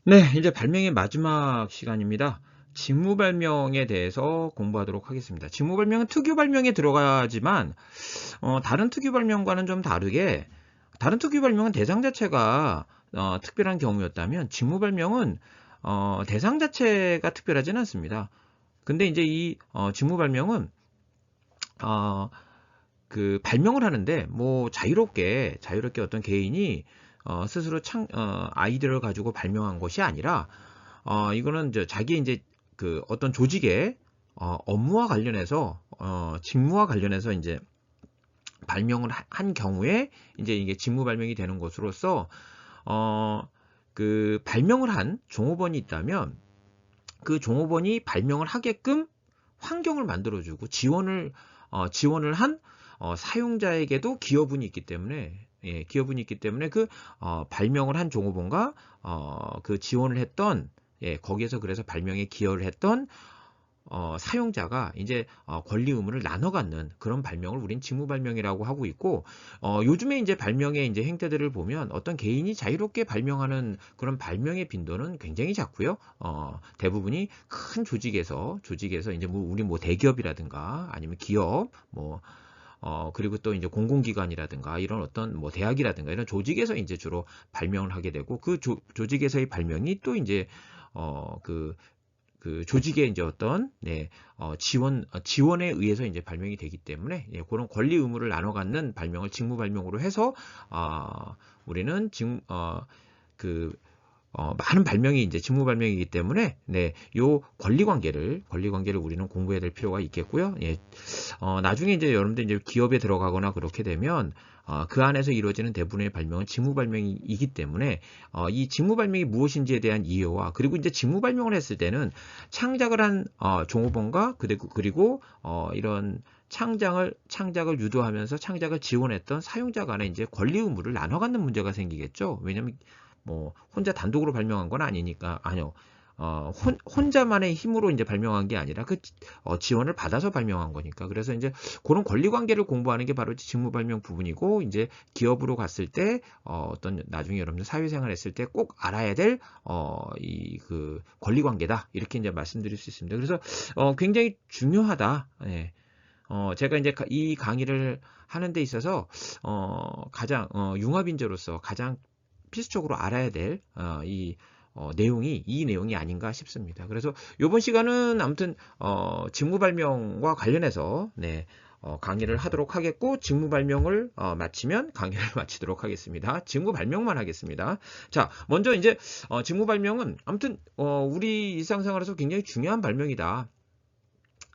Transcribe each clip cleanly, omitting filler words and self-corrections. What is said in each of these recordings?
네, 이제 발명의 마지막 시간입니다. 직무 발명에 대해서 공부하도록 하겠습니다. 직무 발명은 특유 발명에 들어가지만 다른 특유 발명과는 좀 다르게 다른 특유 발명은 대상 자체가 특별한 경우였다면 직무 발명은 대상 자체가 특별하지는 않습니다. 근데 이제 이 직무 발명은 어, 그 발명을 하는데 뭐 자유롭게 어떤 개인이 스스로 아이디어를 가지고 발명한 것이 아니라 이거는 이제 자기 이제 그 어떤 조직의 업무와 관련해서 직무와 관련해서 이제 발명을 한 경우에 이제 이게 직무 발명이 되는 것으로서 어, 그 발명을 한 종업원이 있다면 그 종업원이 발명을 하게끔 환경을 만들어주고 지원을 한 사용자에게도 기여분이 있기 때문에 기여분이 있기 때문에 그 발명을 한 종업원과 그 지원을 했던 거기에서 그래서 발명에 기여를 했던 사용자가 이제 권리 의무를 나눠 갖는 그런 발명을 우린 직무 발명이라고 하고 있고 요즘에 이제 발명의 이제 행태들을 보면 어떤 개인이 자유롭게 발명하는 그런 발명의 빈도는 굉장히 작고요. 대부분이 큰 조직에서 이제 뭐 우리 뭐 대기업이라든가 아니면 기업 뭐 그리고 또 이제 공공기관이라든가 이런 어떤 뭐 대학이라든가 이런 조직에서 이제 주로 발명을 하게 되고 그 조직에서의 발명이 또 이제 그 조직의 이제 어떤 지원에 의해서 이제 발명이 되기 때문에 그런 권리 의무를 나눠 갖는 발명을 직무 발명으로 해서 우리는 그 많은 발명이 이제 직무 발명이기 때문에 요 권리 관계를 우리는 공부해야 될 필요가 있겠고요. 나중에 이제 여러분들 이제 기업에 들어가거나 그렇게 되면 그 안에서 이루어지는 대부분의 발명은 직무 발명이기 때문에 이 직무 발명이 무엇인지에 대한 이해와 그리고 이제 직무 발명을 했을 때는 창작을 한 종업원과 그리고 이런 창작을 유도하면서 창작을 지원했던 사용자 간에 이제 권리 의무를 나눠 갖는 문제가 생기겠죠. 왜냐면 뭐 혼자 단독으로 발명한 건 아니니까 아니요. 혼자만의 힘으로 이제 발명한 게 아니라 그 지원을 받아서 발명한 거니까. 그래서 이제 그런 권리 관계를 공부하는 게 바로 직무 발명 부분이고 이제 기업으로 갔을 때 어떤 나중에 여러분들 사회생활 했을 때 꼭 알아야 될 이 그 권리 관계다. 이렇게 이제 말씀드릴 수 있습니다. 그래서 굉장히 중요하다. 예. 제가 이제 이 강의를 하는 데 있어서 가장 융합인재로서 가장 필수적으로 알아야 될 내용이 이 내용이 아닌가 싶습니다. 그래서 이번 시간은 아무튼 직무 발명과 관련해서 강의를 하도록 하겠고 직무 발명을 마치면 강의를 마치도록 하겠습니다. 직무 발명만 하겠습니다. 자, 먼저 이제 직무 발명은 아무튼 우리 일상생활에서 굉장히 중요한 발명이다.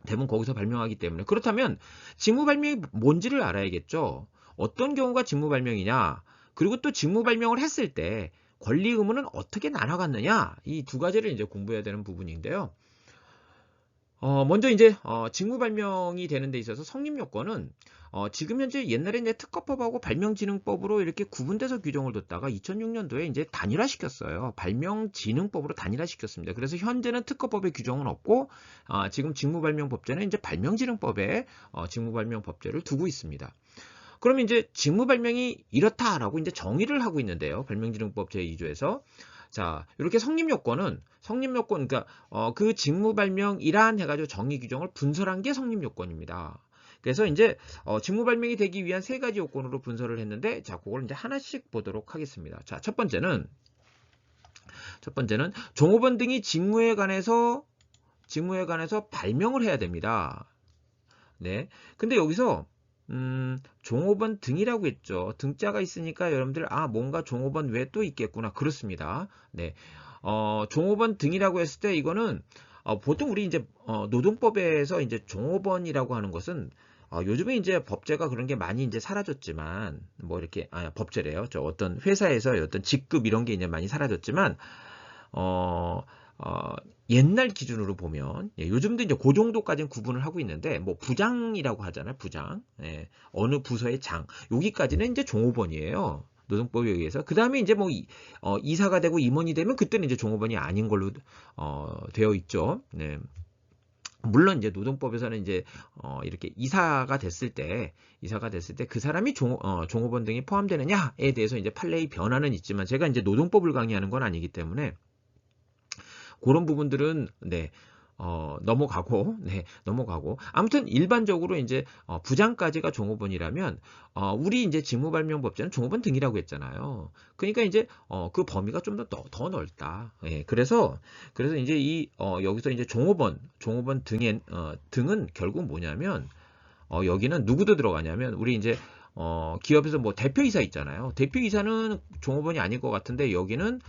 대부분 거기서 발명하기 때문에 그렇다면 직무 발명이 뭔지를 알아야겠죠. 어떤 경우가 직무 발명이냐 그리고 또 직무 발명을 했을 때 권리 의무는 어떻게 나눠갔느냐 이 두 가지를 이제 공부해야 되는 부분인데요. 먼저 이제 직무 발명이 되는 데 있어서 성립 요건은 지금 현재 옛날에 이제 특허법하고 발명진흥법으로 이렇게 구분돼서 규정을 뒀다가 2006년도에 이제 단일화시켰어요. 발명진흥법으로 단일화시켰습니다. 그래서 현재는 특허법의 규정은 없고 지금 직무발명법제는 이제 발명진흥법에 직무발명법제를 두고 있습니다. 그러면 이제 직무발명이 이렇다라고 이제 정의를 하고 있는데요. 발명진흥법 제2조에서 자, 이렇게 성립요건, 그러니까 그 직무발명이란 해가지고 정의 규정을 분설한 게 성립요건입니다. 그래서 이제 직무 발명이 되기 위한 세 가지 요건으로 분설을 했는데, 자, 그걸 이제 하나씩 보도록 하겠습니다. 자, 첫 번째는 종업원 등이 직무에 관해서 발명을 해야 됩니다. 네. 근데 여기서 종업원 등이라고 했죠. 등자가 있으니까 여러분들 뭔가 종업원 외에 또 있겠구나. 그렇습니다. 네. 종업원 등이라고 했을 때 이거는 보통 우리 이제 노동법에서 이제 종업원이라고 하는 것은 요즘에 이제 법제가 그런 게 많이 이제 사라졌지만 뭐 이렇게 법제래요. 저 어떤 회사에서 어떤 직급 이런 게 이제 많이 사라졌지만 어, 어, 옛날 기준으로 보면 요즘도 이제 그 정도까지는 구분을 하고 있는데 뭐 부장이라고 하잖아요. 부장. 어느 부서의 장. 여기까지는 이제 종업원이에요. 노동법에 의해서. 그 다음에 이제 뭐 이사가 되고 임원이 되면 그때는 이제 종업원이 아닌 걸로 되어 있죠. 네. 물론 이제 노동법에서는 이제 이렇게 이사가 됐을 때 그 사람이 종업원 등이 포함되느냐에 대해서 이제 판례의 변화는 있지만 제가 이제 노동법을 강의하는 건 아니기 때문에 그런 부분들은 네. 넘어가고, 네, 넘어가고. 아무튼 일반적으로 이제 부장까지가 종업원이라면 우리 이제 직무발명법제는 종업원 등이라고 했잖아요. 그러니까 이제 그 범위가 좀 더 넓다. 예, 그래서 이제 여기서 이제 종업원 등은 결국 뭐냐면 여기는 누구도 들어가냐면 우리 이제 기업에서 뭐 대표이사 있잖아요. 대표이사는 종업원이 아닐 것 같은데 여기는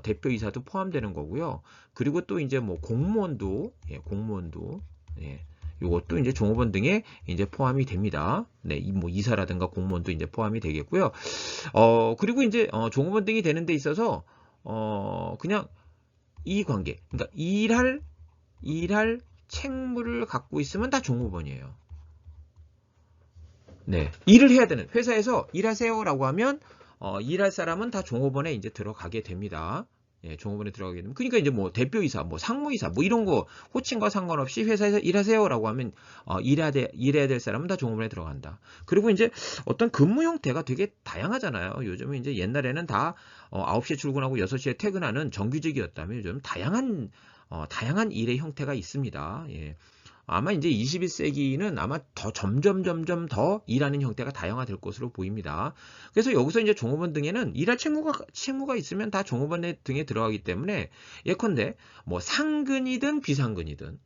대표이사도 포함되는 거고요. 그리고 또 이제 뭐 공무원도 예, 요것도 이제 종업원 등에 이제 포함이 됩니다. 네, 뭐 이사라든가 공무원도 이제 포함이 되겠고요. 그리고 이제 종업원 등이 되는 데 있어서 그냥 이 관계, 그러니까 일할 책무를 갖고 있으면 다 종업원이에요. 네, 일을 해야 되는 회사에서 일하세요라고 하면 일할 사람은 다 종업원에 이제 들어가게 됩니다. 예, 종업원에 들어가게 되면 그러니까 이제 뭐 대표이사, 뭐 상무이사, 뭐 이런 거 호칭과 상관없이 회사에서 일하세요라고 하면 일해야 될 사람은 다 종업원에 들어간다. 그리고 이제 어떤 근무 형태가 되게 다양하잖아요. 요즘은 이제 옛날에는 다 9시에 출근하고 6시에 퇴근하는 정규직이었다면 요즘 다양한 일의 형태가 있습니다. 예. 아마 이제 21세기는 아마 더 점점 더 일하는 형태가 다양화될 것으로 보입니다. 그래서 여기서 이제 종업원 등에는 일할 책무가 있으면 다 종업원 등에 들어가기 때문에 예컨대 뭐 상근이든 비상근이든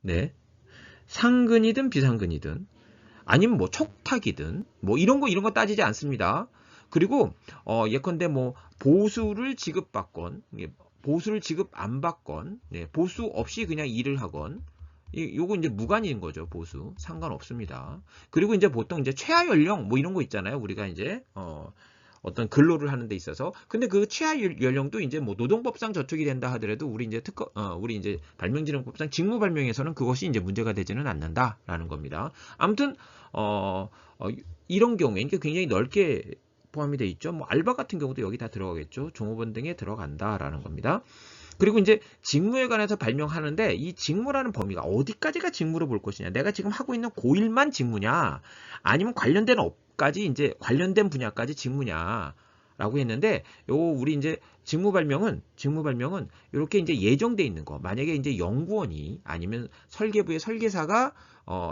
네, 상근이든 비상근이든 아니면 뭐 촉탁이든 뭐 이런 거 따지지 않습니다. 그리고 예컨대 뭐 보수를 지급받건 보수를 지급 안 받건 보수 없이 그냥 일을 하건 요거 이제 무관인 거죠. 보수 상관없습니다. 그리고 이제 보통 이제 최하 연령 뭐 이런 거 있잖아요. 우리가 이제 어떤 근로를 하는 데 있어서 근데 그 최하 연령도 이제 뭐 노동법상 저촉이 된다 하더라도 우리 이제 발명진흥법상 직무 발명에서는 그것이 이제 문제가 되지는 않는다라는 겁니다. 아무튼 이런 경우에 이게 굉장히 넓게 포함이 돼 있죠. 뭐 알바 같은 경우도 여기 다 들어가겠죠. 종업원 등에 들어간다라는 겁니다. 그리고 이제 직무에 관해서 발명하는데 이 직무라는 범위가 어디까지가 직무로 볼 것이냐. 내가 지금 하고 있는 고일만 직무냐. 아니면 관련된 업까지 이제 관련된 분야까지 직무냐. 라고 했는데 우리 이제 직무 발명은 이렇게 이제 예정돼 있는 거. 만약에 이제 연구원이 아니면 설계부의 설계사가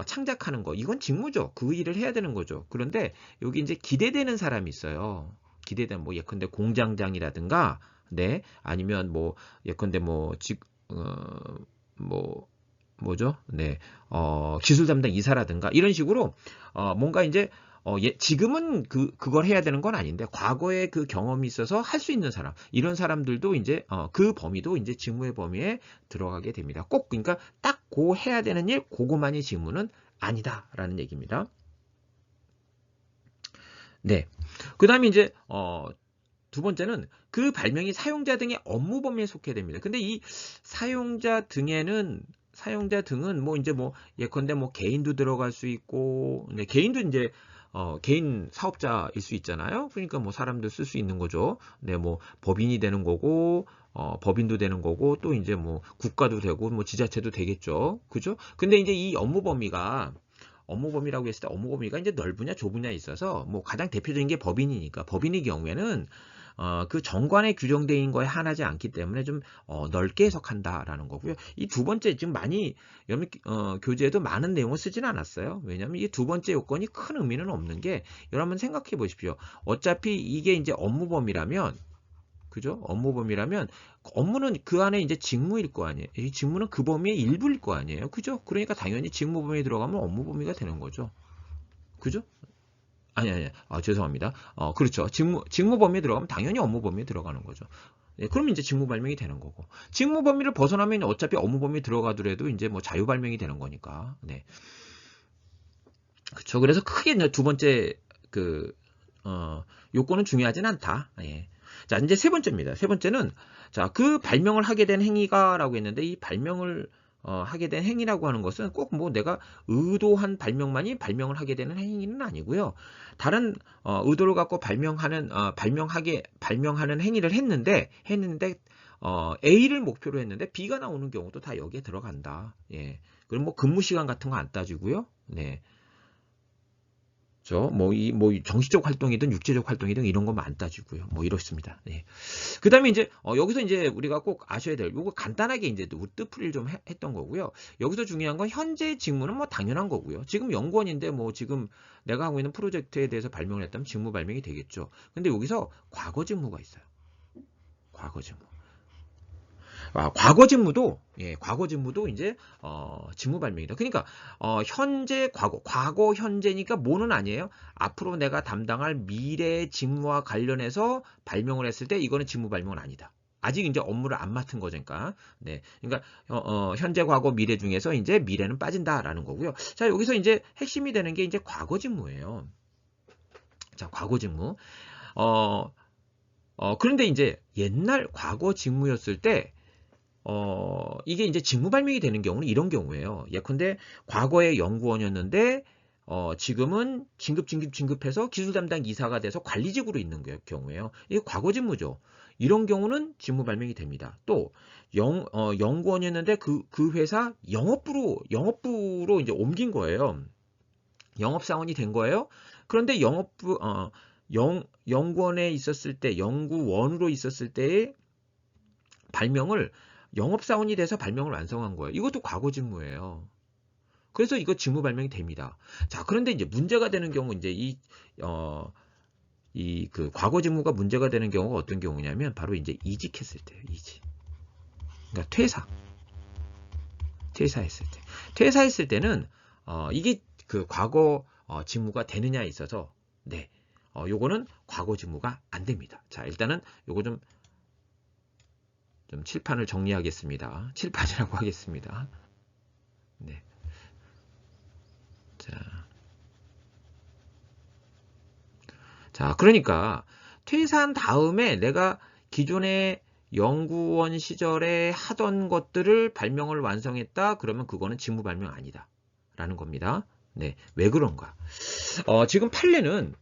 창작하는 거. 이건 직무죠. 그 일을 해야 되는 거죠. 그런데 여기 이제 기대되는 사람이 있어요. 기대되는 뭐 예컨대 공장장이라든가 네, 아니면 뭐 예컨대 뭐죠? 네, 기술 담당 이사라든가 이런 식으로 뭔가 이제 지금은 그걸 해야 되는 건 아닌데 과거에 그 경험이 있어서 할 수 있는 사람 이런 사람들도 이제 그 범위도 이제 직무의 범위에 들어가게 됩니다. 꼭 그러니까 딱 해야 되는 일 그거만이 직무는 아니다라는 얘기입니다. 네, 그다음에 이제 두 번째는 그 발명이 사용자 등의 업무 범위에 속해 됩니다. 근데 이 사용자 등은 뭐 이제 뭐 예컨대 뭐 개인도 들어갈 수 있고, 개인도 이제 개인 사업자일 수 있잖아요. 그러니까 뭐 사람도 쓸 수 있는 거죠. 네, 뭐 법인이 되는 거고, 법인도 되는 거고, 또 이제 뭐 국가도 되고, 뭐 지자체도 되겠죠. 그죠? 근데 이제 이 업무 범위라고 했을 때 업무 범위가 이제 넓으냐 좁으냐에 있어서 뭐 가장 대표적인 게 법인이니까 법인의 경우에는 그 정관에 규정되어 있는 거에 한하지 않기 때문에 좀 넓게 해석한다라는 거고요. 이 두 번째 지금 많이 교재에도 많은 내용을 쓰지는 않았어요. 왜냐하면 이 두 번째 요건이 큰 의미는 없는 게 여러분 생각해 보십시오. 어차피 이게 이제 업무 범위라면 그죠? 업무 범위라면 업무는 그 안에 이제 직무일 거 아니에요. 이 직무는 그 범위의 일부일 거 아니에요. 그죠? 그러니까 당연히 직무 범위에 들어가면 업무 범위가 되는 거죠. 그죠? 아니. 죄송합니다. 그렇죠. 직무 범위에 들어가면 당연히 업무 범위에 들어가는 거죠. 네, 그러면 이제 직무 발명이 되는 거고. 직무 범위를 벗어나면 어차피 업무 범위에 들어가더라도 이제 뭐 자유 발명이 되는 거니까. 네. 그렇죠. 그래서 크게 두 번째 요건은 중요하진 않다. 예. 자, 이제 세 번째입니다. 세 번째는 자, 그 발명을 하게 된 행위가라고 했는데 이 발명을 하게 된 행위라고 하는 것은 꼭 뭐 내가 의도한 발명만이 발명을 하게 되는 행위는 아니고요. 다른 의도를 갖고 발명하는 행위를 했는데 A를 목표로 했는데 B가 나오는 경우도 다 여기에 들어간다. 예. 그럼 뭐 근무 시간 같은 거 안 따지고요. 네. 뭐 정치적 활동이든 육체적 활동이든 이런 것만 안 따지고요. 뭐 이렇습니다. 네. 그다음에 이제 여기서 이제 우리가 꼭 아셔야 될 요거 간단하게 이제 뜻풀이를 좀 했던 거고요. 여기서 중요한 건 현재 직무는 뭐 당연한 거고요. 지금 연구원인데 뭐 지금 내가 하고 있는 프로젝트에 대해서 발명을 했다면 직무 발명이 되겠죠. 근데 여기서 과거 직무가 있어요. 과거 직무. 과거 직무도 이제 직무 발명이다. 그러니까 현재 과거 현재니까 뭐는 아니에요. 앞으로 내가 담당할 미래 직무와 관련해서 발명을 했을 때 이거는 직무 발명은 아니다. 아직 이제 업무를 안 맡은 거니까. 네. 그러니까 현재, 과거, 미래 중에서 이제 미래는 빠진다라는 거고요. 자, 여기서 이제 핵심이 되는 게 이제 과거 직무예요. 자, 과거 직무. 그런데 이제 옛날 과거 직무였을 때 이게 이제 직무 발명이 되는 경우는 이런 경우예요. 예컨대 과거에 연구원이었는데 지금은 진급해서 기술 담당 이사가 돼서 관리직으로 있는 경우예요. 이게 과거 직무죠. 이런 경우는 직무 발명이 됩니다. 또 연구원이었는데 그 회사 영업부로 이제 옮긴 거예요. 영업사원이 된 거예요. 그런데 연구원에 있었을 때, 연구원으로 있었을 때의 발명을 영업사원이 돼서 발명을 완성한 거예요. 이것도 과거 직무예요. 그래서 이거 직무 발명이 됩니다. 자, 그런데 이제 문제가 되는 경우, 이제 그 과거 직무가 문제가 되는 경우가 어떤 경우냐면, 바로 이제 이직했을 때예요, 이직. 그러니까 퇴사했을 때. 퇴사했을 때는, 이게 그 과거 직무가 되느냐에 있어서, 네. 요거는 과거 직무가 안 됩니다. 자, 일단은 요거 좀 칠판을 정리하겠습니다. 칠판이라고 하겠습니다. 네. 자, 그러니까 퇴사한 다음에 내가 기존에 연구원 시절에 하던 것들을 발명을 완성했다. 그러면 그거는 직무 발명 아니다. 라는 겁니다. 네. 왜 그런가? 지금 판례는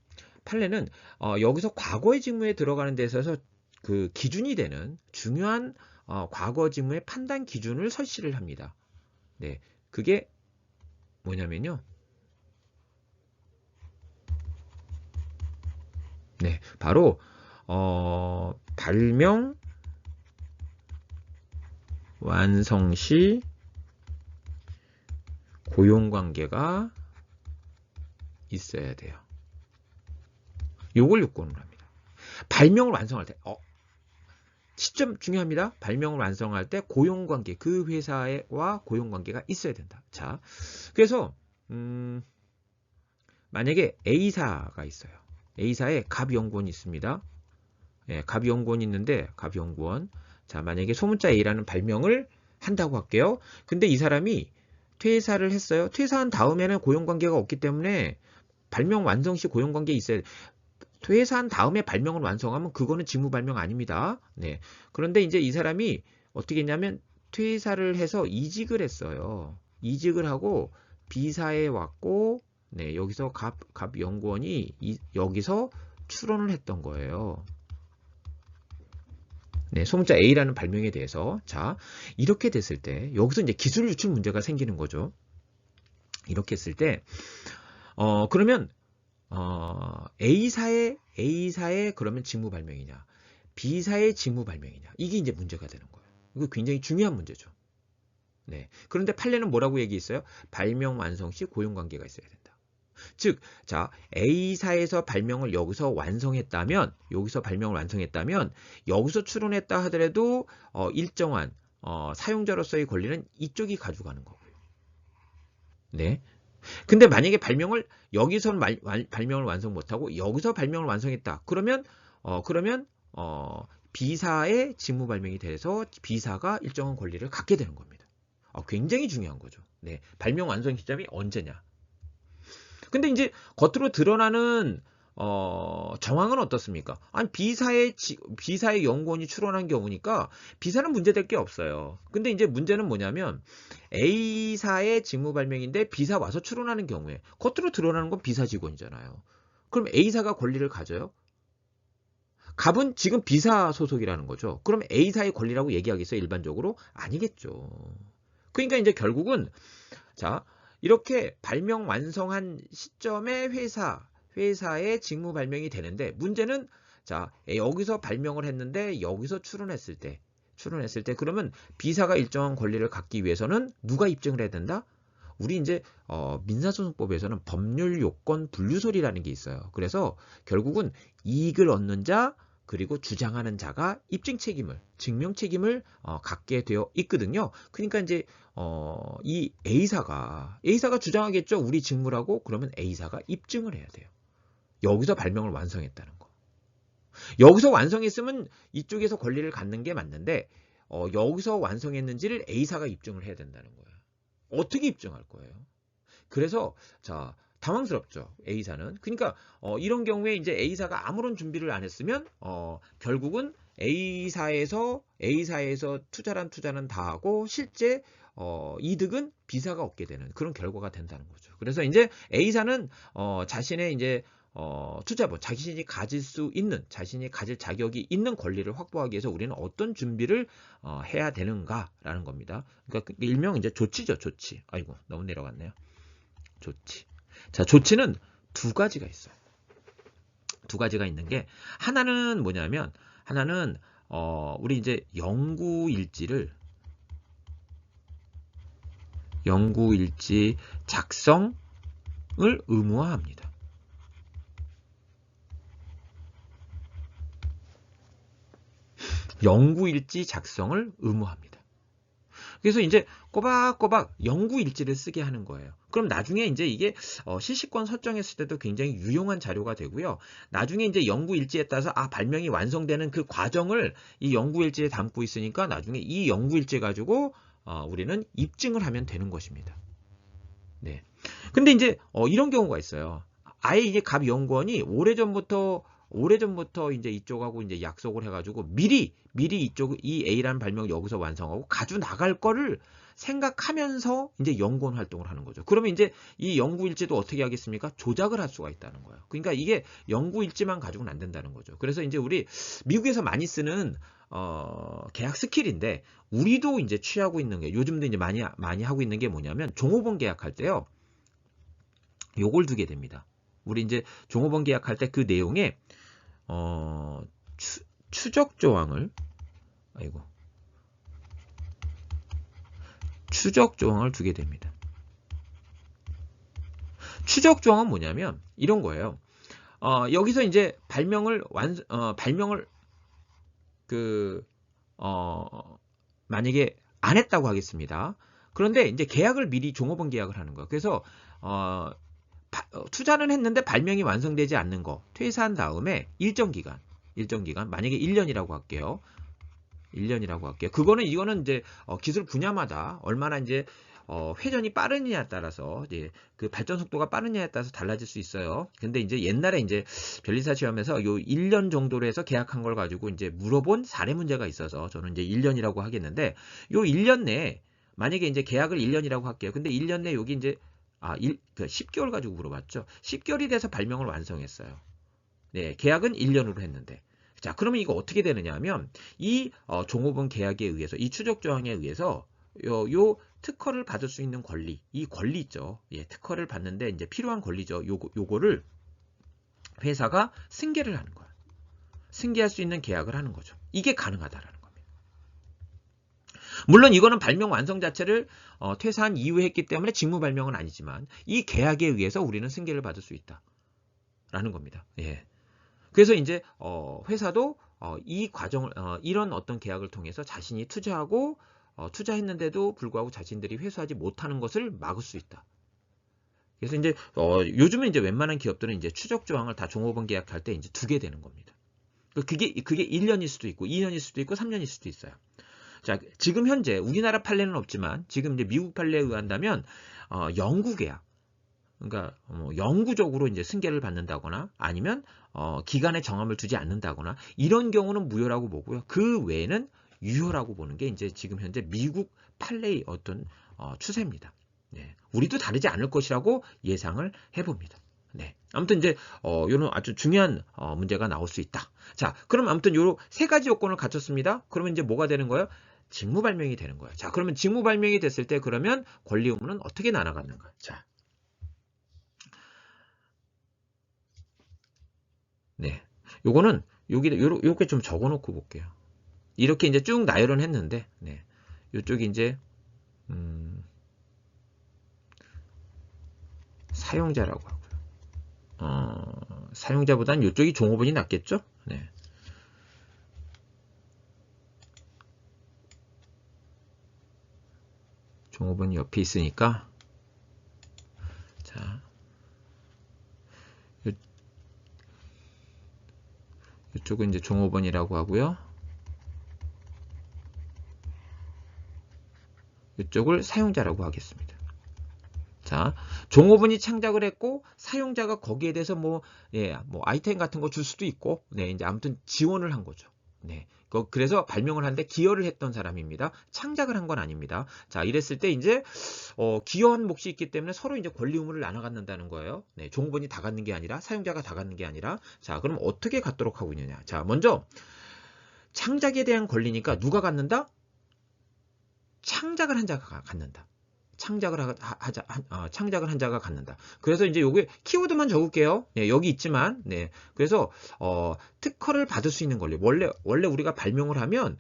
여기서 과거의 직무에 들어가는 데 있어서 그 기준이 되는 중요한 과거 직무의 판단 기준을 설치를 합니다. 네, 그게 뭐냐면요. 네, 바로 발명 완성 시 고용관계가 있어야 돼요. 요걸 요건으로 합니다. 발명을 완성할 때 시점 중요합니다. 발명을 완성할 때 고용관계, 그 회사와 고용관계가 있어야 된다. 자, 그래서 만약에 A사가 있어요. A사에 갑연구원이 있습니다. 예, 갑연구원이 있는데 갑연구원. 자, 만약에 소문자 A라는 발명을 한다고 할게요. 근데 이 사람이 퇴사를 했어요. 퇴사한 다음에는 고용관계가 없기 때문에 발명 완성 시 고용관계에 있어야 돼. 퇴사한 다음에 발명을 완성하면 그거는 직무 발명 아닙니다. 네. 그런데 이제 이 사람이 어떻게 했냐면 퇴사를 해서 이직을 했어요. 이직을 하고 B사에 왔고, 네, 여기서 갑 연구원이 여기서 출원을 했던 거예요. 네, 소문자 A라는 발명에 대해서. 자, 이렇게 됐을 때 여기서 이제 기술 유출 문제가 생기는 거죠. 이렇게 했을 때 그러면 A사의 그러면 직무 발명이냐, B사의 직무 발명이냐, 이게 이제 문제가 되는 거예요. 이거 굉장히 중요한 문제죠. 네. 그런데 판례는 뭐라고 얘기했어요? 발명 완성 시 고용관계가 있어야 된다. 즉, 자, A사에서 발명을 여기서 완성했다면, 여기서 출원했다 하더라도 일정한 사용자로서의 권리는 이쪽이 가져가는 거고요. 네. 근데 만약에 발명을 여기서 발명을 완성 못하고 여기서 발명을 완성했다. 그러면 B사의 직무 발명이 돼서 B사가 일정한 권리를 갖게 되는 겁니다. 굉장히 중요한 거죠. 네, 발명 완성 시점이 언제냐. 근데 이제 겉으로 드러나는 정황은 어떻습니까? 아니, B사의 연구원이 출원한 경우니까 B사는 문제될 게 없어요. 근데 이제 문제는 뭐냐면 A사의 직무 발명인데 B사 와서 출원하는 경우에 겉으로 드러나는 건 B사 직원이잖아요. 그럼 A사가 권리를 가져요? 갑은 지금 B사 소속이라는 거죠. 그럼 A사의 권리라고 얘기하겠어요? 일반적으로? 아니겠죠. 그러니까 이제 결국은 자, 이렇게 발명 완성한 시점에 회사, 회사의 직무 발명이 되는데 문제는 자, 여기서 발명을 했는데 여기서 출원했을 때 그러면 B사가 일정한 권리를 갖기 위해서는 누가 입증을 해야 된다? 우리 이제 민사소송법에서는 법률 요건 분류설이라는 게 있어요. 그래서 결국은 이익을 얻는 자 그리고 주장하는 자가 입증 책임을, 증명 책임을 갖게 되어 있거든요. 그러니까 이제 이 A사가 주장하겠죠. 우리 직무라고. 그러면 A사가 입증을 해야 돼요. 여기서 발명을 완성했다는 거. 여기서 완성했으면 이쪽에서 권리를 갖는 게 맞는데 여기서 완성했는지를 A사가 입증을 해야 된다는 거예요. 어떻게 입증할 거예요? 그래서 자, 당황스럽죠. A사는. 그러니까 이런 경우에 이제 A사가 아무런 준비를 안 했으면 결국은 A사에서 투자는 다 하고 실제 이득은 B사가 얻게 되는 그런 결과가 된다는 거죠. 그래서 이제 A사는 자신의 이제 투자본, 자신이 가질 자격이 있는 권리를 확보하기 위해서 우리는 어떤 준비를 해야 되는가라는 겁니다. 그러니까 일명 이제 조치죠, 조치. 아이고, 너무 내려갔네요. 조치. 자, 조치는 두 가지가 있어요. 두 가지가 있는 게 하나는 뭐냐면 우리 이제 연구일지 작성을 의무화합니다. 연구일지 작성을 의무화합니다. 그래서 이제 꼬박꼬박 연구일지를 쓰게 하는 거예요. 그럼 나중에 이제 이게 실시권 설정했을 때도 굉장히 유용한 자료가 되고요. 나중에 이제 연구일지에 따라서 발명이 완성되는 그 과정을 이 연구일지에 담고 있으니까 나중에 이 연구일지 가지고 우리는 입증을 하면 되는 것입니다. 네. 근데 이제 이런 경우가 있어요. 아예 이게 갑 연구원이 오래전부터 이제 이쪽하고 이제 약속을 해가지고 미리 이 A라는 발명을 여기서 완성하고 가져 나갈 거를 생각하면서 이제 연구원 활동을 하는 거죠. 그러면 이제 이 연구일지도 어떻게 하겠습니까? 조작을 할 수가 있다는 거예요. 그러니까 이게 연구일지만 가지고는 안 된다는 거죠. 그래서 이제 우리 미국에서 많이 쓰는 계약 스킬인데 우리도 이제 취하고 있는 게 요즘도 이제 많이 하고 있는 게 뭐냐면 종업원 계약할 때요. 요걸 두게 됩니다. 우리 이제 종업원 계약할 때 그 내용에 추적 조항을 두게 됩니다. 추적 조항은 뭐냐면 이런 거예요. 여기서 이제 발명을 만약에 안 했다고 하겠습니다. 그런데 이제 계약을 미리 종업원 계약을 하는 거예요. 그래서 투자는 했는데 발명이 완성되지 않는 거 퇴사한 다음에 일정 기간 만약에 1년이라고 할게요. 1년이라고 할게요. 이거는 이제 기술 분야마다 얼마나 이제 회전이 빠르느냐에 따라서 이제 그 발전 속도가 빠르냐에 따라서 달라질 수 있어요. 근데 이제 옛날에 이제 변리사 시험에서 요 1년 정도로 해서 계약한 걸 가지고 이제 물어본 사례 문제가 있어서 저는 이제 1년이라고 하겠는데 요 1년 내에 만약에 이제 계약을 1년이라고 할게요. 근데 1년 내에 여기 이제 10개월 가지고 물어봤죠. 10개월이 돼서 발명을 완성했어요. 네, 계약은 1년으로 했는데. 자, 그러면 이거 어떻게 되느냐 하면 이 종업원 계약에 의해서 이 추적 조항에 의해서 요 특허를 받을 수 있는 권리, 이 권리 있죠. 예, 특허를 받는데 이제 필요한 권리죠. 요거를 회사가 승계를 하는 거야. 승계할 수 있는 계약을 하는 거죠. 이게 가능하다라는 겁니다. 물론 이거는 발명 완성 자체를 퇴사한 이후에 했기 때문에 직무 발명은 아니지만 이 계약에 의해서 우리는 승계를 받을 수 있다라는 겁니다. 예. 그래서 이제 회사도 이 과정을 이런 어떤 계약을 통해서 자신이 투자했는데도 불구하고 자신들이 회수하지 못하는 것을 막을 수 있다. 그래서 이제 요즘은 이제 웬만한 기업들은 이제 추적 조항을 다 종업원 계약할 때 이제 두게 되는 겁니다. 그게 1년일 수도 있고 2년일 수도 있고 3년일 수도 있어요. 자, 지금 현재 우리나라 판례는 없지만 지금 이제 미국 판례에 의한다면 영구 계약, 그러니까 영구적으로 이제 승계를 받는다거나 아니면 기간에 정함을 두지 않는다거나 이런 경우는 무효라고 보고요. 그 외에는 유효라고 보는 게 이제 지금 현재 미국 판례의 어떤 추세입니다. 네. 우리도 다르지 않을 것이라고 예상을 해봅니다. 네. 아무튼 이제 요런 아주 중요한 문제가 나올 수 있다. 자, 그럼 아무튼 요 세 가지 요건을 갖췄습니다. 그러면 이제 뭐가 되는 거예요? 직무 발명이 되는 거예요. 자, 그러면 직무 발명이 됐을 때 그러면 권리 의무는 어떻게 나눠가는가? 자, 네. 요거는 요렇게 좀 적어 놓고 볼게요. 이렇게 이제 쭉 나열은 했는데, 네. 요쪽이 이제, 사용자라고 하고요. 사용자보단 요쪽이 종업원이 낫겠죠? 네. 종업원이 옆에 있으니까, 자, 이쪽은 이제 종업원이라고 하고요. 이쪽을 사용자라고 하겠습니다. 자, 종업원이 창작을 했고 사용자가 거기에 대해서 뭐 아이템 같은 거 줄 수도 있고, 네, 이제 아무튼 지원을 한 거죠. 네. 그래서 발명을 하는데 기여를 했던 사람입니다. 창작을 한 건 아닙니다. 자, 이랬을 때 이제 기여한 몫이 있기 때문에 서로 이제 권리 의무를 나눠 갖는다는 거예요. 네, 종업원이 다 갖는 게 아니라 사용자가 다 갖는 게 아니라, 자, 그럼 어떻게 갖도록 하고 있느냐? 자, 먼저 창작에 대한 권리니까 누가 갖는다? 창작을 한 자가 갖는다. 창작을 한 자가 갖는다. 그래서 이제 요게 키워드만 적을게요. 네, 여기 있지만, 네. 그래서, 특허를 받을 수 있는 권리. 원래 우리가 발명을 하면,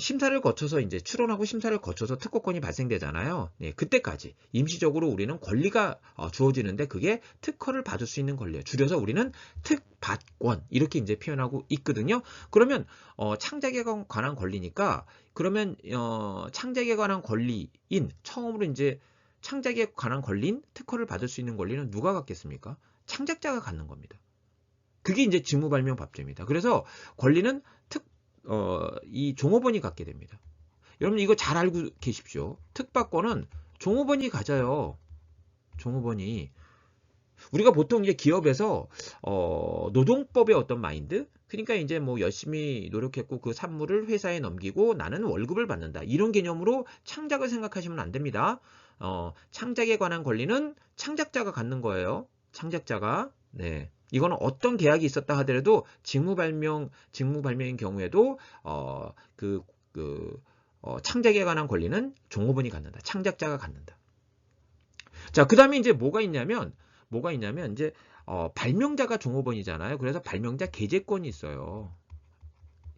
심사를 거쳐서 이제 출원하고 심사를 거쳐서 특허권이 발생되잖아요. 네, 그때까지 임시적으로 우리는 권리가 주어지는데 그게 특허를 받을 수 있는 권리예요. 줄여서 우리는 특받권 이렇게 이제 표현하고 있거든요. 그러면 창작에 관한 권리니까 그러면 창작에 관한 권리인 처음으로 이제 창작에 관한 권리인 특허를 받을 수 있는 권리는 누가 갖겠습니까? 창작자가 갖는 겁니다. 그게 이제 직무발명법제입니다. 그래서 권리는 이 종업원이 갖게 됩니다. 여러분 이거 잘 알고 계십시오. 특박권은 종업원이 가져요. 종업원이. 우리가 보통 이제 기업에서 노동법의 어떤 마인드, 그러니까 이제 뭐 열심히 노력했고 그 산물을 회사에 넘기고 나는 월급을 받는다. 이런 개념으로 창작을 생각하시면 안 됩니다. 창작에 관한 권리는 창작자가 갖는 거예요. 창작자가. 네. 이거는 어떤 계약이 있었다 하더라도 직무발명인 경우에도 창작에 관한 권리는 종업원이 갖는다. 창작자가 갖는다. 자, 그 다음에 이제 뭐가 있냐면 이제 발명자가 종업원이잖아요. 그래서 발명자 게재권이 있어요.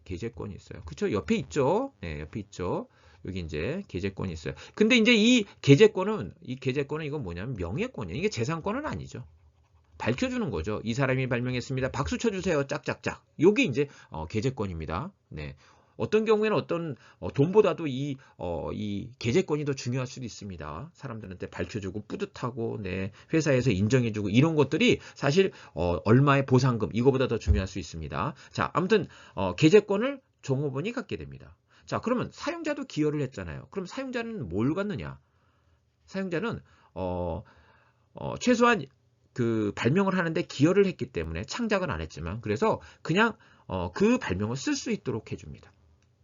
게재권이 있어요. 그쵸? 옆에 있죠? 네, 옆에 있죠. 여기 이제 게재권이 있어요. 근데 이제 이 게재권은 이건 뭐냐면 명예권이에요. 이게 재산권은 아니죠. 밝혀주는 거죠. 이 사람이 발명했습니다. 박수 쳐주세요. 짝짝짝. 요게 이제 게재권입니다. 네. 어떤 경우에는 어떤 돈보다도 이 게재권이 더 중요할 수도 있습니다. 사람들한테 밝혀주고 뿌듯하고, 네, 회사에서 인정해주고 이런 것들이 사실 얼마의 보상금 이거보다 더 중요할 수 있습니다. 자, 아무튼 게재권을 종업원이 갖게 됩니다. 자, 그러면 사용자도 기여를 했잖아요. 그럼 사용자는 뭘 갖느냐? 사용자는 최소한 그 발명을 하는데 기여를 했기 때문에 창작은 안 했지만 그래서 그냥 그 발명을 쓸 수 있도록 해줍니다.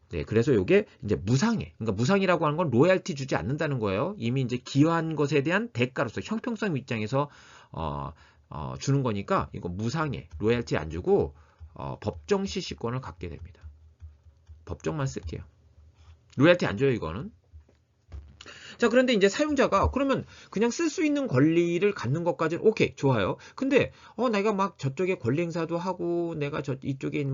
네, 그래서 이게 이제 무상해. 그러니까 무상이라고 하는 건 로얄티 주지 않는다는 거예요. 이미 이제 기여한 것에 대한 대가로서 형평성 입장에서 주는 거니까 이거 무상해. 로얄티 안 주고 법정 실시권을 갖게 됩니다. 법정만 쓸게요. 로얄티 안 줘요, 이거는. 자, 그런데 이제 사용자가 그러면 그냥 쓸 수 있는 권리를 갖는 것까지는 오케이, 좋아요. 근데 내가 막 저쪽에 권리 행사도 하고 내가 이쪽에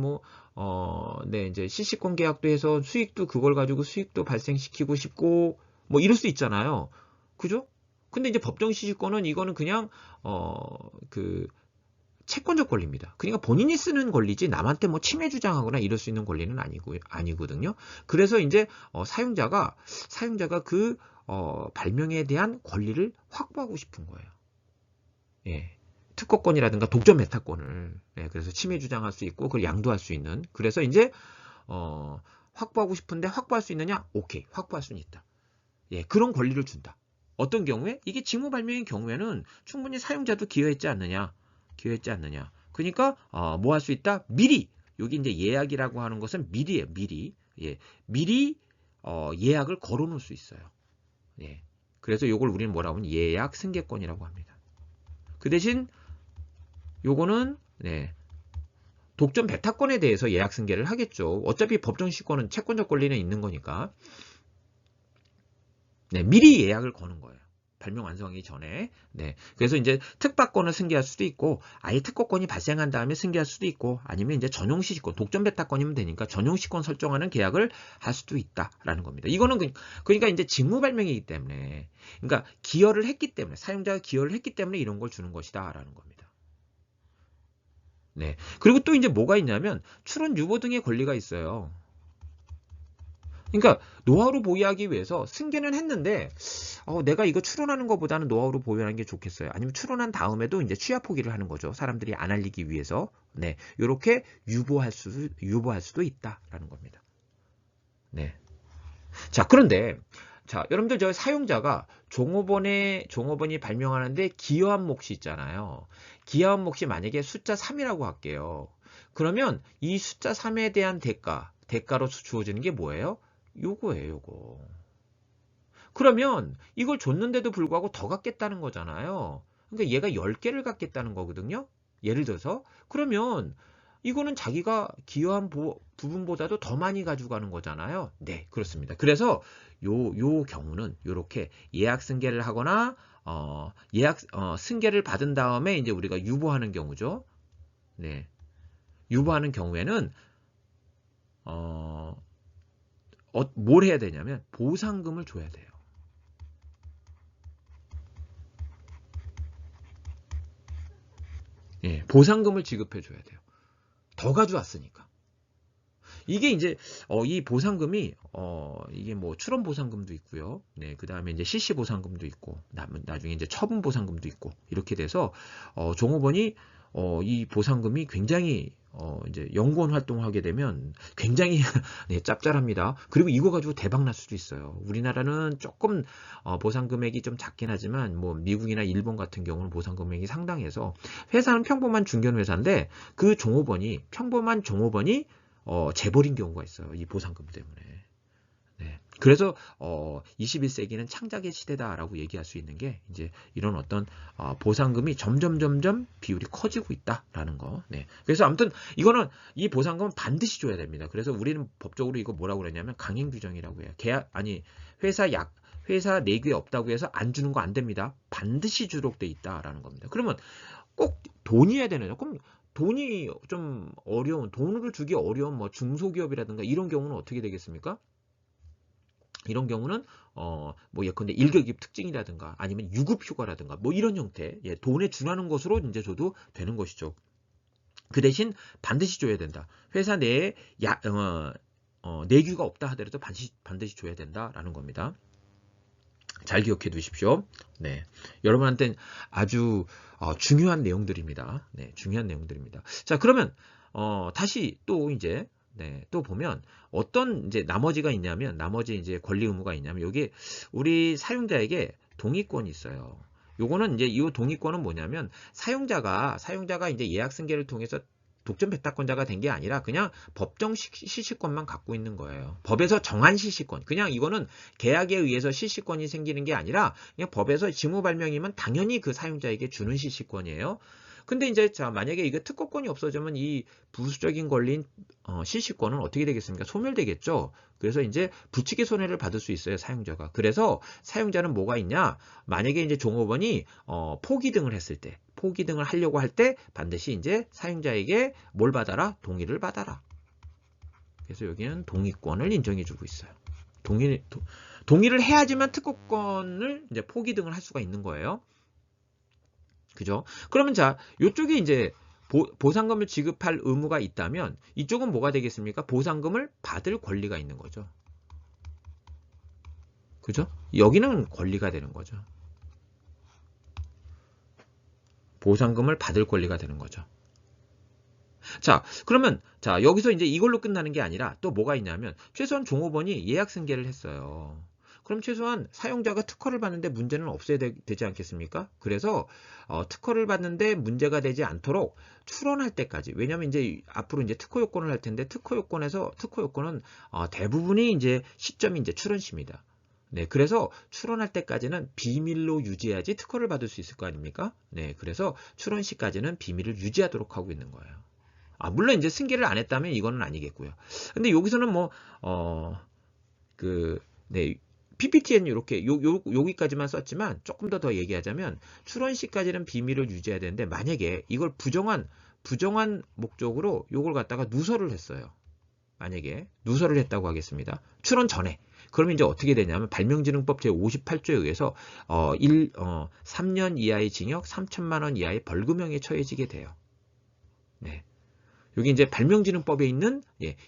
네, 이제 실시권 계약도 해서 수익도 그걸 가지고 수익도 발생시키고 싶고 뭐 이럴 수 있잖아요. 그죠? 근데 이제 법정 실시권은 이거는 그냥 그 채권적 권리입니다. 그러니까 본인이 쓰는 권리지 남한테 뭐 침해 주장하거나 이럴 수 있는 권리는 아니거든요. 그래서 이제 사용자가 그 발명에 대한 권리를 확보하고 싶은 거예요. 예. 특허권이라든가 독점 메타권을. 예, 그래서 침해 주장할 수 있고 그걸 양도할 수 있는. 그래서 이제 확보하고 싶은데 확보할 수 있느냐? 오케이. 확보할 수는 있다. 예, 그런 권리를 준다. 어떤 경우에? 이게 직무 발명인 경우에는 충분히 사용자도 기여했지 않느냐? 그러니까 뭐 할 수 있다? 미리. 여기 이제 예약이라고 하는 것은 미리예요. 미리. 예. 미리 예약을 걸어 놓을 수 있어요. 예. 그래서 요걸 우리는 뭐라고 하면 예약 승계권이라고 합니다. 그 대신 요거는 네. 독점 배타권에 대해서 예약 승계를 하겠죠. 어차피 법정 시권은 채권적 권리는 있는 거니까. 네, 미리 예약을 거는 거예요. 발명 완성하기 전에. 네. 그래서 이제 특박권을 승계할 수도 있고, 아예 특허권이 발생한 다음에 승계할 수도 있고, 아니면 이제 전용 시식권, 독점 배타권이면 되니까 전용 시식권 설정하는 계약을 할 수도 있다라는 겁니다. 이거는 그러니까 이제 직무 발명이기 때문에, 그러니까 기여를 했기 때문에, 사용자가 기여를 했기 때문에 이런 걸 주는 것이다라는 겁니다. 네. 그리고 또 이제 뭐가 있냐면 출원 유보 등의 권리가 있어요. 그러니까 노하우를 보유하기 위해서 승계는 했는데 내가 이거 추론하는 것보다는 노하우를 보유하는 게 좋겠어요. 아니면 추론한 다음에도 이제 취하 포기를 하는 거죠. 사람들이 안 알리기 위해서. 네, 이렇게 유보할 수도 있다라는 겁니다. 네. 자, 그런데 자, 여러분들 저 사용자가 종업원이 발명하는데 기여한 몫이 있잖아요. 기여한 몫이 만약에 숫자 3이라고 할게요. 그러면 이 숫자 3에 대한 대가로 주어지는 게 뭐예요? 요거예요, 요거. 그러면 이걸 줬는데도 불구하고 더 갖겠다는 거잖아요. 그러니까 얘가 10개를 갖겠다는 거거든요. 예를 들어서. 그러면 이거는 자기가 기여한 부분보다도 더 많이 가져가는 거잖아요. 네, 그렇습니다. 그래서 요 경우는 요렇게 예약 승계를 하거나 승계를 받은 다음에 이제 우리가 유보하는 경우죠. 네. 유보하는 경우에는 뭘 해야 되냐면 보상금을 줘야 돼요. 예, 보상금을 지급해 줘야 돼요. 더 가져왔으니까. 이게 이제 이 보상금이 이게 뭐 출원 보상금도 있고요. 네, 그다음에 이제 실시 보상금도 있고 나중에 이제 처분 보상금도 있고 이렇게 돼서 종업원이 이 보상금이 굉장히 이제 연구원 활동을 하게 되면 굉장히 네, 짭짤합니다. 그리고 이거 가지고 대박 날 수도 있어요. 우리나라는 조금 보상 금액이 좀 작긴 하지만 뭐 미국이나 일본 같은 경우는 보상 금액이 상당해서 회사는 평범한 중견 회사인데 그 평범한 종업원이 재벌인 경우가 있어요. 이 보상금 때문에. 네. 그래서 21세기는 창작의 시대다라고 얘기할 수 있는 게 이제 이런 어떤 보상금이 점점 비율이 커지고 있다라는 거. 네. 그래서 아무튼 이거는 이 보상금은 반드시 줘야 됩니다. 그래서 우리는 법적으로 이거 뭐라고 그러냐면 강행 규정이라고 해요. 회사 내규에 없다고 해서 안 주는 거 안 됩니다. 반드시 주도록 돼 있다라는 겁니다. 그러면 꼭 돈이어야 되느냐? 그럼 돈이 좀 어려운, 돈을 주기 어려운 뭐 중소기업이라든가 이런 경우는 어떻게 되겠습니까? 이런 경우는 뭐 예컨대 일격입 특징이라든가 아니면 유급휴가라든가 뭐 이런 형태 돈에 준하는 것으로 이제 줘도 되는 것이죠. 그 대신 반드시 줘야 된다. 회사 내에 내규가 없다 하더라도 반드시 줘야 된다라는 겁니다. 잘 기억해 두십시오. 네, 여러분한테는 아주 중요한 내용들입니다. 네, 중요한 내용들입니다. 자, 그러면 다시 또 이제 또 보면 어떤 이제 나머지가 있냐면 나머지 이제 권리 의무가 있냐면 여기 우리 사용자에게 동의권이 있어요. 요거는 이제 이 동의권은 뭐냐면 사용자가 이제 예약 승계를 통해서 독점 배타권자가 된 게 아니라 그냥 법정 시시권만 갖고 있는 거예요. 법에서 정한 시시권. 그냥 이거는 계약에 의해서 시시권이 생기는 게 아니라 그냥 법에서 직무 발명이면 당연히 그 사용자에게 주는 시시권이에요. 근데 이제 자 만약에 이게 특허권이 없어지면 이 부수적인 권리인 시시권은 어떻게 되겠습니까? 소멸되겠죠. 그래서 이제 부치기 손해를 받을 수 있어요, 사용자가. 그래서 사용자는 뭐가 있냐? 만약에 이제 종업원이 포기 등을 했을 때, 포기 등을 하려고 할 때 반드시 이제 사용자에게 뭘 받아라? 동의를 받아라. 그래서 여기는 동의권을 인정해주고 있어요. 동의를 해야지만 특허권을 이제 포기 등을 할 수가 있는 거예요. 그죠? 그러면 자, 이쪽에 이제 보상금을 지급할 의무가 있다면 이쪽은 뭐가 되겠습니까? 보상금을 받을 권리가 있는 거죠. 그죠? 여기는 권리가 되는 거죠. 보상금을 받을 권리가 되는 거죠. 자, 그러면 자, 여기서 이제 이걸로 끝나는 게 아니라 또 뭐가 있냐면 최소한 종업원이 예약 승계를 했어요. 그럼 최소한 사용자가 특허를 받는데 문제는 없어야 되지 않겠습니까? 그래서 특허를 받는데 문제가 되지 않도록 출원할 때까지. 왜냐하면 이제 앞으로 이제 특허 요건을 할 텐데 특허 요건은 대부분이 이제 시점이 이제 출원시입니다. 네, 그래서 출원할 때까지는 비밀로 유지해야지 특허를 받을 수 있을 거 아닙니까? 네, 그래서 출원 시까지는 비밀을 유지하도록 하고 있는 거예요. 물론 이제 승계를 안 했다면 이거는 아니겠고요. 근데 여기서는 뭐 네. PPT에는 이렇게 여기까지만 썼지만 조금 더 얘기하자면 출원 시까지는 비밀을 유지해야 되는데 만약에 이걸 부정한 목적으로 요걸 갖다가 누설을 했어요. 만약에 누설을 했다고 하겠습니다. 출원 전에. 그러면 이제 어떻게 되냐면 발명진흥법 제58조에 의해서 3년 이하의 징역 3천만 원 이하의 벌금형에 처해지게 돼요. 네. 여기 이제 발명진흥법에 있는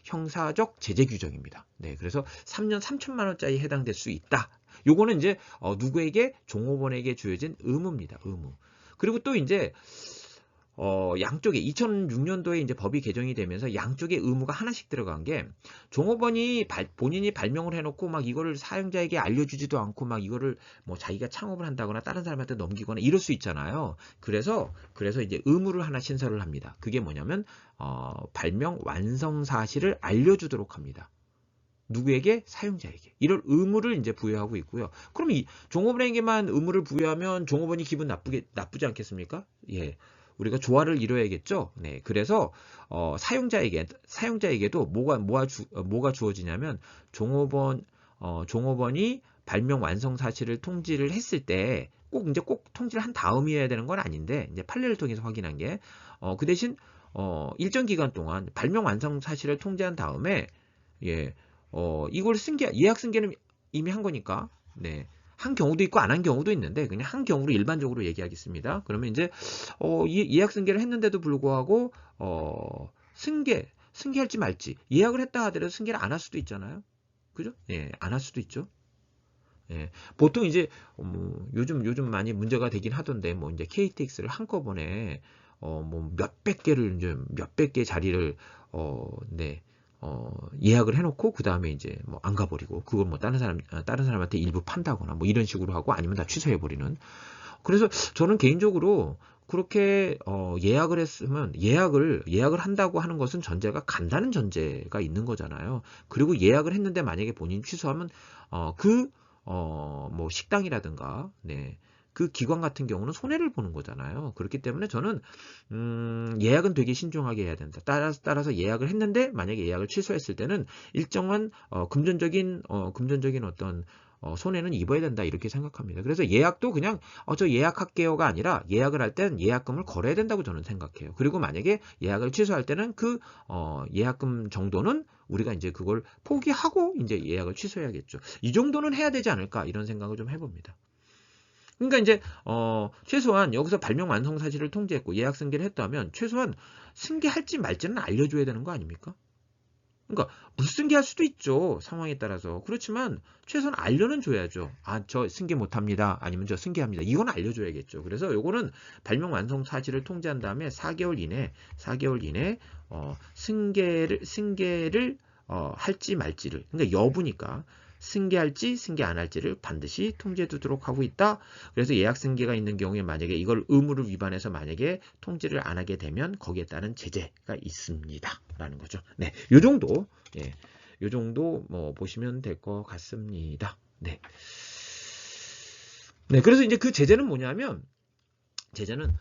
형사적 제재 규정입니다. 네, 그래서 3년 3천만 원짜리 해당될 수 있다. 요거는 이제 누구에게 종업원에게 주어진 의무입니다. 의무. 그리고 또 이제 양쪽에 2006년도에 이제 법이 개정이 되면서 양쪽의 의무가 하나씩 들어간 게 종업원이 본인이 발명을 해놓고 막 이거를 사용자에게 알려주지도 않고 막 이거를 뭐 자기가 창업을 한다거나 다른 사람한테 넘기거나 이럴 수 있잖아요. 그래서 이제 의무를 하나 신설을 합니다. 그게 뭐냐면 발명 완성 사실을 알려주도록 합니다. 누구에게? 사용자에게. 이럴 의무를 이제 부여하고 있고요. 그럼 이 종업원에게만 의무를 부여하면 종업원이 기분 나쁘지 않겠습니까? 예. 우리가 조화를 이뤄야겠죠. 네, 그래서 사용자에게도 뭐가 주어지냐면 종업원이 발명 완성 사실을 통지를 했을 때 꼭 통지를 한 다음이어야 되는 건 아닌데 이제 판례를 통해서 확인한 게 그 대신 일정 기간 동안 발명 완성 사실을 통지한 다음에 이걸 예약 승계는 이미 한 거니까 네. 한 경우도 있고 안 한 경우도 있는데 그냥 한 경우로 일반적으로 얘기하겠습니다. 그러면 이제 예약 승계를 했는데도 불구하고 승계할지 말지 예약을 했다 하더라도 승계를 안 할 수도 있잖아요. 그죠? 예, 안 할 수도 있죠. 예, 보통 이제 요즘 많이 문제가 되긴 하던데 뭐 이제 KTX를 한꺼번에 뭐 몇백 개 자리를 예약을 해놓고 그 다음에 이제 뭐 안 가버리고 그걸 뭐 다른 사람한테 일부 판다거나 뭐 이런 식으로 하고 아니면 다 취소해버리는. 그래서 저는 개인적으로 그렇게 예약을 했으면 예약을 한다고 하는 것은 전제가 간다는 전제가 있는 거잖아요. 그리고 예약을 했는데 만약에 본인이 취소하면 뭐 식당이라든가 그 기관 같은 경우는 손해를 보는 거잖아요. 그렇기 때문에 저는 예약은 되게 신중하게 해야 된다. 따라서 예약을 했는데 만약에 예약을 취소했을 때는 일정한 금전적인 어떤 손해는 입어야 된다 이렇게 생각합니다. 그래서 예약도 그냥 저 예약할게요가 아니라 예약을 할 땐 예약금을 걸어야 된다고 저는 생각해요. 그리고 만약에 예약을 취소할 때는 그 예약금 정도는 우리가 이제 그걸 포기하고 이제 예약을 취소해야겠죠. 이 정도는 해야 되지 않을까 이런 생각을 좀 해봅니다. 그러니까 이제 최소한 여기서 발명 완성 사실을 통지했고 예약 승계를 했다면 최소한 승계할지 말지는 알려줘야 되는 거 아닙니까? 그러니까 불승계할 수도 있죠. 상황에 따라서. 그렇지만 최소한 알려는 줘야죠. 저 승계 못합니다. 아니면 저 승계합니다. 이건 알려줘야겠죠. 그래서 요거는 발명 완성 사실을 통지한 다음에 4개월 이내 승계를 할지 말지를 그러니까 여부니까 승계할지 승계 안 할지를 반드시 통지해 두도록 하고 있다. 그래서 예약 승계가 있는 경우에 만약에 이걸 의무를 위반해서 만약에 통지를 안 하게 되면 거기에 따른 제재가 있습니다. 라는 거죠. 네, 요 정도 요 정도 뭐 보시면 될 것 같습니다. 네. 네, 그래서 이제 그 제재는 뭐냐면 제재는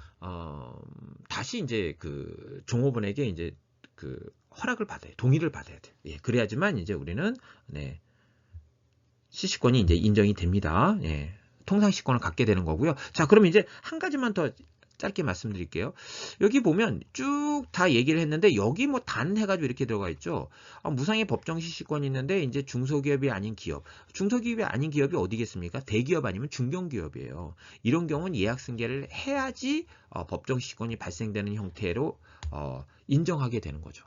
다시 이제 그 종업원에게 이제 그 허락을 받아야 동의를 받아야 돼. 예, 그래야지만 이제 우리는 시시권이 이제 인정이 됩니다. 예, 통상시권을 갖게 되는 거고요. 자, 그러면 이제 한 가지만 더 짧게 말씀드릴게요. 여기 보면 쭉 다 얘기를 했는데 여기 뭐 단 해가지고 이렇게 들어가 있죠. 무상의 법정 시시권이 있는데 이제 중소기업이 아닌 기업. 중소기업이 아닌 기업이 어디겠습니까? 대기업 아니면 중견기업이에요. 이런 경우는 예약 승계를 해야지 법정 시시권이 발생되는 형태로 인정하게 되는 거죠.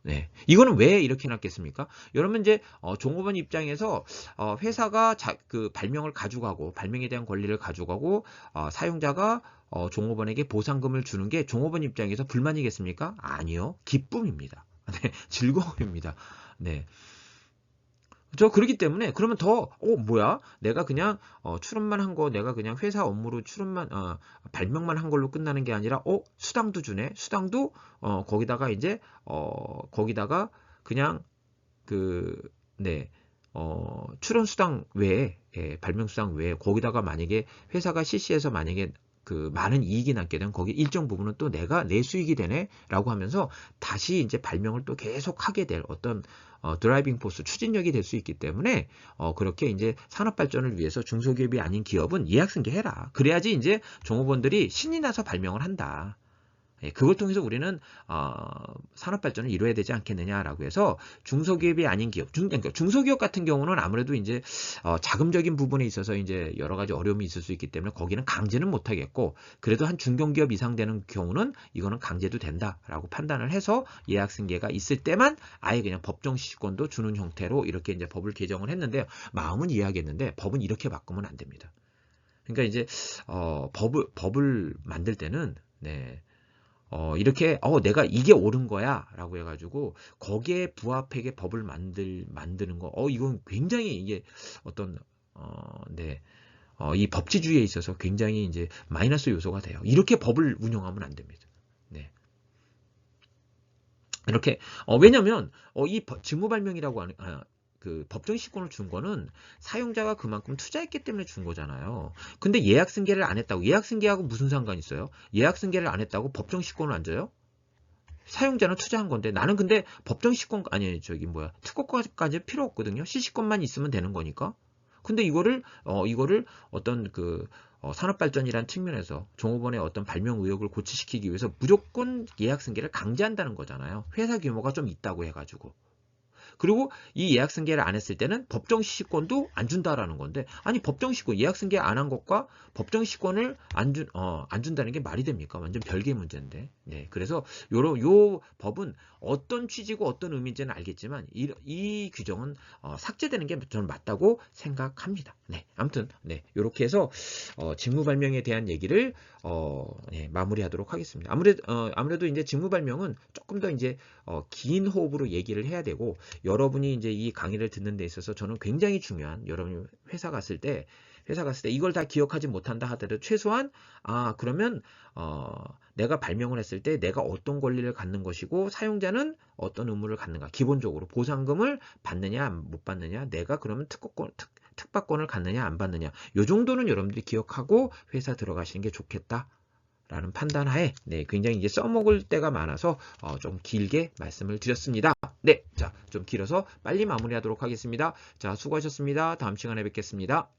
네, 이거는 왜 이렇게 해놨겠습니까? 여러분 이제 종업원 입장에서 회사가 그 발명을 가져가고 발명에 대한 권리를 가져가고 사용자가 종업원에게 보상금을 주는 게 종업원 입장에서 불만이겠습니까? 아니요, 기쁨입니다. 네, 즐거움입니다. 네. 그렇기 때문에 그러면 더 뭐야 내가 그냥 출원만 한 거 내가 그냥 회사 업무로 출원만 발명만 한 걸로 끝나는 게 아니라 수당도 주네. 수당도 거기다가 이제 거기다가 그냥 출원 수당 외에 발명 수당 외에 거기다가 만약에 회사가 실시해서 만약에 그 많은 이익이 남게 되면 거기 일정 부분은 또 내가 내 수익이 되네라고 하면서 다시 이제 발명을 또 계속 하게 될 어떤 드라이빙 포스, 추진력이 될 수 있기 때문에 그렇게 이제 산업 발전을 위해서 중소기업이 아닌 기업은 예약승계 해라. 그래야지 이제 종업원들이 신이 나서 발명을 한다. 예, 그걸 통해서 우리는 산업 발전을 이루어야 되지 않겠느냐라고 해서 중소기업이 아닌 기업, 그러니까 중소기업 같은 경우는 아무래도 이제 자금적인 부분에 있어서 이제 여러 가지 어려움이 있을 수 있기 때문에 거기는 강제는 못 하겠고, 그래도 한 중견기업 이상 되는 경우는 이거는 강제도 된다라고 판단을 해서 예약승계가 있을 때만 아예 그냥 법정 시효권도 주는 형태로 이렇게 이제 법을 개정을 했는데요. 마음은 이해하겠는데 법은 이렇게 바꾸면 안 됩니다. 그러니까 이제 법을 만들 때는 네. 이렇게 내가 이게 옳은 거야 라고 해가지고 거기에 부합하게 법을 만드는 거 이건 굉장히 이게 어떤 네. 이 법치주의에 있어서 굉장히 이제 마이너스 요소가 돼요. 이렇게 법을 운영하면 안 됩니다. 네. 이렇게 왜냐면 이 직무발명이라고 하는 그 법정 시권을 준 거는 사용자가 그만큼 투자했기 때문에 준 거잖아요. 근데 예약 승계를 안 했다고, 예약 승계하고 무슨 상관이 있어요? 예약 승계를 안 했다고 법정 시권을 안 줘요? 사용자는 투자한 건데, 나는 근데 법정 시권 아니 특허까지 필요 없거든요. 시시권만 있으면 되는 거니까. 근데 이거를 어떤 그 산업 발전이라는 측면에서 종업원의 어떤 발명 의욕을 고취시키기 위해서 무조건 예약 승계를 강제한다는 거잖아요. 회사 규모가 좀 있다고 해가지고. 그리고 이 예약 승계를 안 했을 때는 법정 시권도 안 준다라는 건데, 아니 법정 시권 예약 승계 안 한 것과 법정 시권을 안 준다는 게 말이 됩니까? 완전 별개의 문제인데. 네, 그래서 요 법은 어떤 취지고 어떤 의미인지는 알겠지만 이 규정은 삭제되는 게 저는 맞다고 생각합니다. 네, 아무튼 네, 이렇게 해서 직무 발명에 대한 얘기를 네, 마무리하도록 하겠습니다. 아무래도 이제 직무 발명은 조금 더 이제 긴 호흡으로 얘기를 해야 되고, 여러분이 이제 이 강의를 듣는 데 있어서 저는 굉장히 중요한, 여러분이 회사 갔을 때 이걸 다 기억하지 못한다 하더라도 최소한 그러면 내가 발명을 했을 때 내가 어떤 권리를 갖는 것이고 사용자는 어떤 의무를 갖는가, 기본적으로 보상금을 받느냐 못 받느냐, 내가 그러면 특박권을 갖느냐 안 받느냐, 요 정도는 여러분들이 기억하고 회사 들어가시는 게 좋겠다 라는 판단하에 네, 굉장히 이제 써먹을 때가 많아서 좀 길게 말씀을 드렸습니다. 네, 자, 좀 길어서 빨리 마무리하도록 하겠습니다. 자, 수고하셨습니다. 다음 시간에 뵙겠습니다.